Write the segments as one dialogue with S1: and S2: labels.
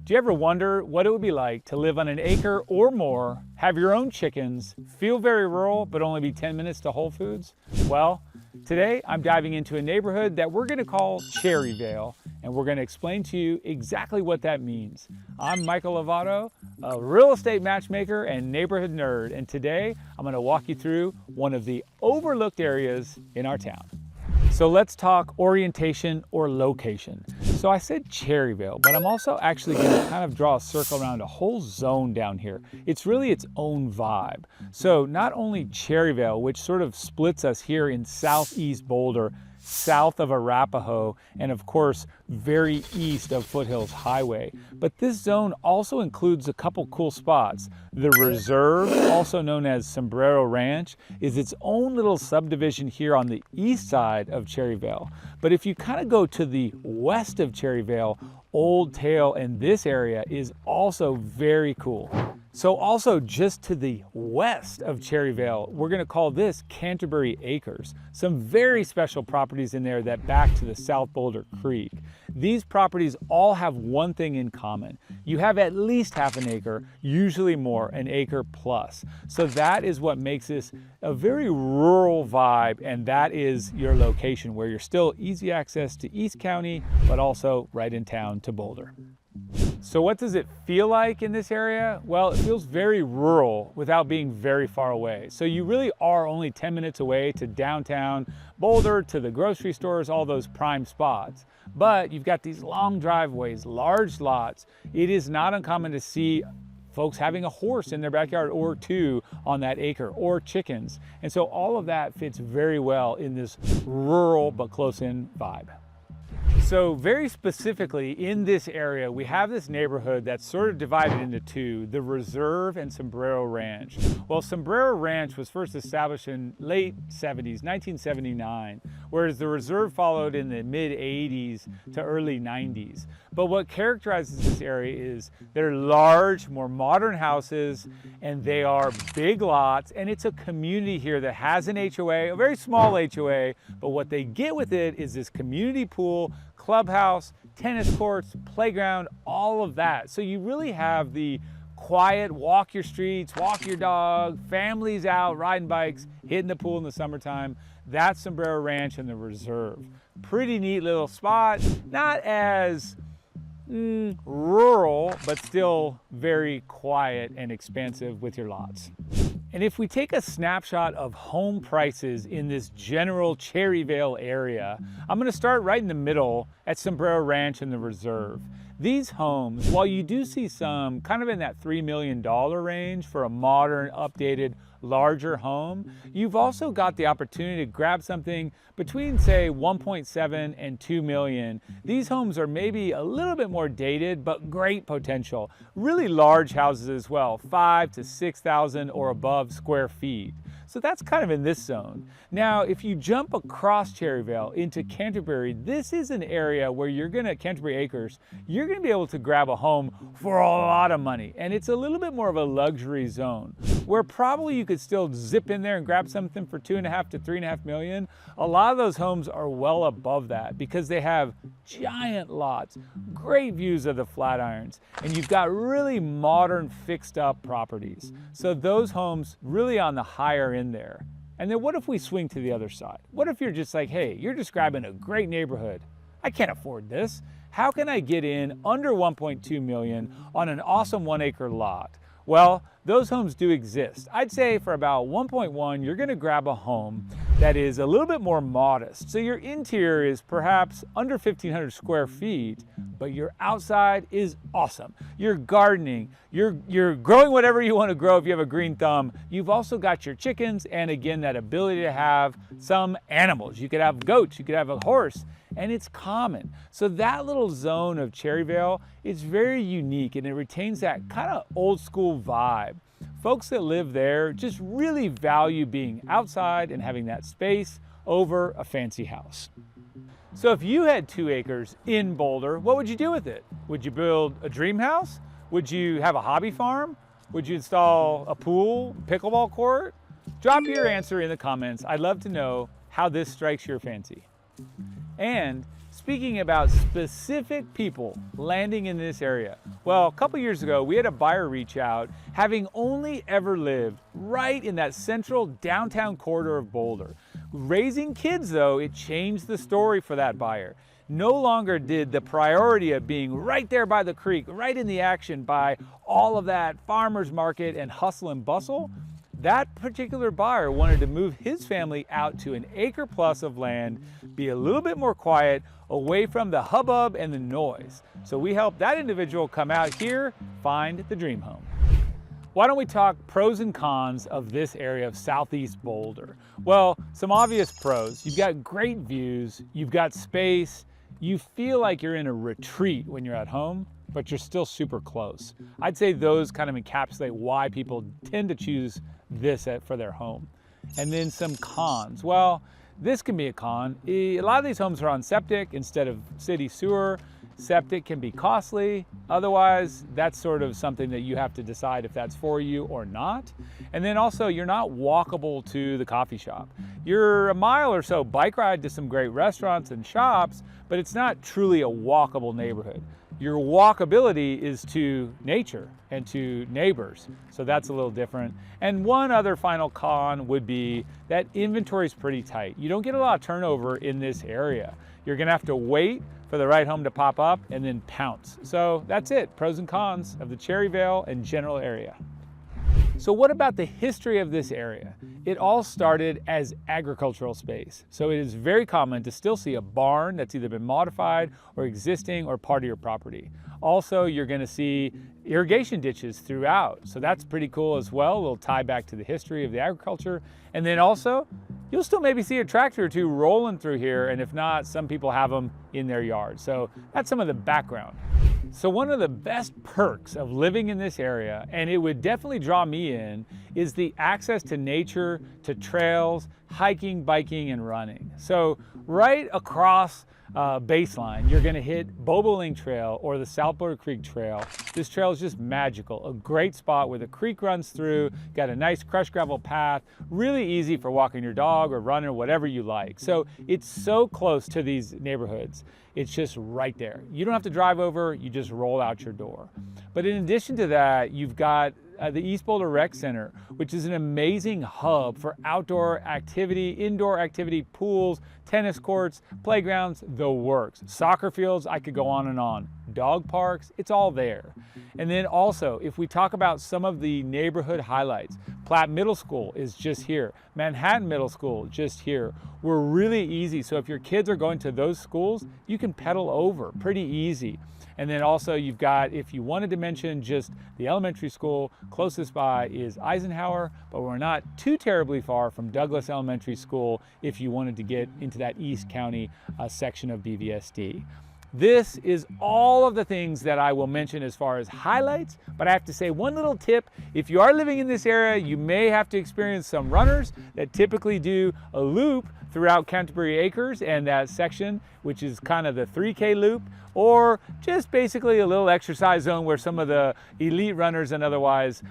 S1: Do you ever wonder what it would be like to live on an acre or more, have your own chickens, feel very rural, but only be 10 minutes to Whole Foods? Well, today I'm diving into a neighborhood that we're gonna call Cherryvale, and we're gonna explain to you exactly what that means. I'm Michael.lovato, a real estate matchmaker and neighborhood nerd, and today I'm gonna walk you through one of the overlooked areas in our town. So let's talk orientation or location. So I said Cherryvale, but I'm also actually going to kind of draw a circle around a whole zone down here. It's really its own vibe. So not only Cherryvale, which sort of splits us here in southeast Boulder, south of Arapahoe, and of course, very east of Foothills Highway. But this zone also includes a couple cool spots. The Reserve, also known as Sombrero Ranch, is its own little subdivision here on the east side of Cherryvale. But if you kind of go to the west of Cherryvale, Old Tail and this area is also very cool. So also just to the west of Cherryvale, we're gonna call this Canterbury Acres. Some very special properties in there that back to the South Boulder Creek. These properties all have one thing in common. You have at least half an acre, usually more, an acre plus. So that is what makes this a very rural vibe, and that is your location where you're still easy access to East County, but also right in town to Boulder. So what does it feel like in this area? Well, it feels very rural without being very far away. So you really are only 10 minutes away to downtown Boulder, to the grocery stores, all those prime spots. But you've got these long driveways, large lots. It is not uncommon to see folks having a horse in their backyard or two on that acre, or chickens. And so all of that fits very well in this rural but close-in vibe. So very specifically in this area, we have this neighborhood that's sort of divided into two, the Reserve and Sombrero Ranch. Well, Sombrero Ranch was first established in late 70s, 1979, whereas the Reserve followed in the mid 80s to early 90s. But what characterizes this area is they're large, more modern houses, and they are big lots, and it's a community here that has an HOA, a very small HOA, but what they get with it is this community pool, clubhouse, tennis courts, playground, all of that. So you really have the quiet, walk your streets, walk your dog, families out riding bikes, hitting the pool in the summertime. That's Sombrero Ranch and the Reserve. Pretty neat little spot, not as rural, but still very quiet and expansive with your lots. And if we take a snapshot of home prices in this general Cherryvale area, I'm gonna start right in the middle at Sombrero Ranch and the Reserve. These homes, while you do see some kind of in that $3 million range for a modern, updated, larger home, you've also got the opportunity to grab something between, say, 1.7 and 2 million. These homes are maybe a little bit more dated, but great potential. Really large houses as well, 5,000 to 6,000 or above square feet. So that's kind of in this zone. Now, if you jump across Cherryvale into Canterbury, this is an area where you're gonna, Canterbury Acres, you're gonna be able to grab a home for a lot of money. And it's a little bit more of a luxury zone where probably you could still zip in there and grab something for 2.5 to 3.5 million. A lot of those homes are well above that because they have giant lots, great views of the Flatirons, and you've got really modern fixed up properties. So those homes really on the higher end there. And then what if we swing to the other side? What if you're just like, hey, you're describing a great neighborhood. I can't afford this. How can I get in under 1.2 million on an awesome 1 acre lot? Well, those homes do exist. I'd say for about 1.1, you're gonna grab a home that is a little bit more modest. So your interior is perhaps under 1,500 square feet, but your outside is awesome. You're gardening, you're growing whatever you wanna grow if you have a green thumb. You've also got your chickens, and again, that ability to have some animals. You could have goats, you could have a horse, and it's common. So that little zone of Cherryvale is very unique, and it retains that kind of old school vibe. Folks that live there just really value being outside and having that space over a fancy house. So if you had 2 acres in Boulder, what would you do with it? Would you build a dream house? Would you have a hobby farm? Would you install a pool, pickleball court? Drop your answer in the comments. I'd love to know how this strikes your fancy. And speaking about specific people landing in this area. Well, a couple years ago, we had a buyer reach out, having only ever lived right in that central downtown corridor of Boulder. Raising kids, though, it changed the story for that buyer. No longer did the priority of being right there by the creek, right in the action by all of that farmer's market and hustle and bustle. That particular buyer wanted to move his family out to an acre plus of land, be a little bit more quiet, away from the hubbub and the noise. So we helped that individual come out here, find the dream home. Why don't we talk pros and cons of this area of Southeast Boulder? Well, some obvious pros. You've got great views, you've got space, you feel like you're in a retreat when you're at home, but you're still super close. I'd say those kind of encapsulate why people tend to choose this for their home. And then some cons. Well, this can be a con. A lot of these homes are on septic instead of city sewer. Septic can be costly. Otherwise, that's sort of something that you have to decide if that's for you or not. And then also, you're not walkable to the coffee shop. You're a mile or so bike ride to some great restaurants and shops, but it's not truly a walkable neighborhood. Your walkability is to nature and to neighbors, so that's a little different. And one other final con would be that inventory is pretty tight. You don't get a lot of turnover in this area. You're gonna have to wait for the right home to pop up and then pounce. So that's it, pros and cons of the Cherryvale and general area. So what about the history of this area? It all started as agricultural space. So it is very common to still see a barn that's either been modified or existing or part of your property. Also, you're gonna see irrigation ditches throughout. So that's pretty cool as well. It'll tie back to the history of the agriculture. And then also, you'll still maybe see a tractor or two rolling through here. And if not, some people have them in their yard. So that's some of the background. So one of the best perks of living in this area, and it would definitely draw me in, is the access to nature, to trails, hiking, biking, and running. So right across baseline, you're gonna hit Bobolink Trail or the South Boulder Creek Trail. This trail is just magical, a great spot where the creek runs through, got a nice crushed gravel path, really easy for walking your dog or running or whatever you like. So it's so close to these neighborhoods. It's just right there. You don't have to drive over, you just roll out your door. But in addition to that, you've got the East Boulder Rec Center, which is an amazing hub for outdoor activity, indoor activity, pools, tennis courts, playgrounds, the works. Soccer fields, I could go on and on. Dog parks, it's all there. And then also, if we talk about some of the neighborhood highlights, Platt Middle School is just here. Manhattan Middle School, just here. We're really easy, so if your kids are going to those schools, you can pedal over, pretty easy. And then also you've got, if you wanted to mention just the elementary school, closest by is Eisenhower, but we're not too terribly far from Douglas Elementary School if you wanted to get into that East County section of BVSD. This is all of the things that I will mention as far as highlights, but I have to say one little tip. If you are living in this area, you may have to experience some runners that typically do a loop throughout Canterbury Acres and that section, which is kind of the 3K loop, or just basically a little exercise zone where some of the elite runners and otherwise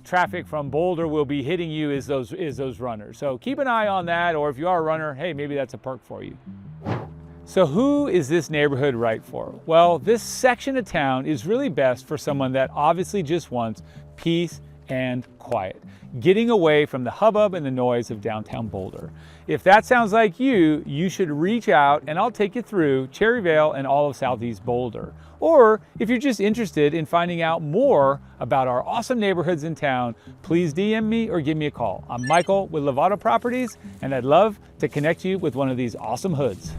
S1: traffic from Boulder will be hitting you is those runners. So keep an eye on that, or if you are a runner, hey, maybe that's a perk for you. So who is this neighborhood right for? Well, this section of town is really best for someone that obviously just wants peace and quiet, getting away from the hubbub and the noise of downtown Boulder. If that sounds like you, you should reach out and I'll take you through Cherryvale and all of Southeast Boulder. Or if you're just interested in finding out more about our awesome neighborhoods in town, please DM me or give me a call. I'm Michael with Lovato Properties, and I'd love to connect you with one of these awesome hoods.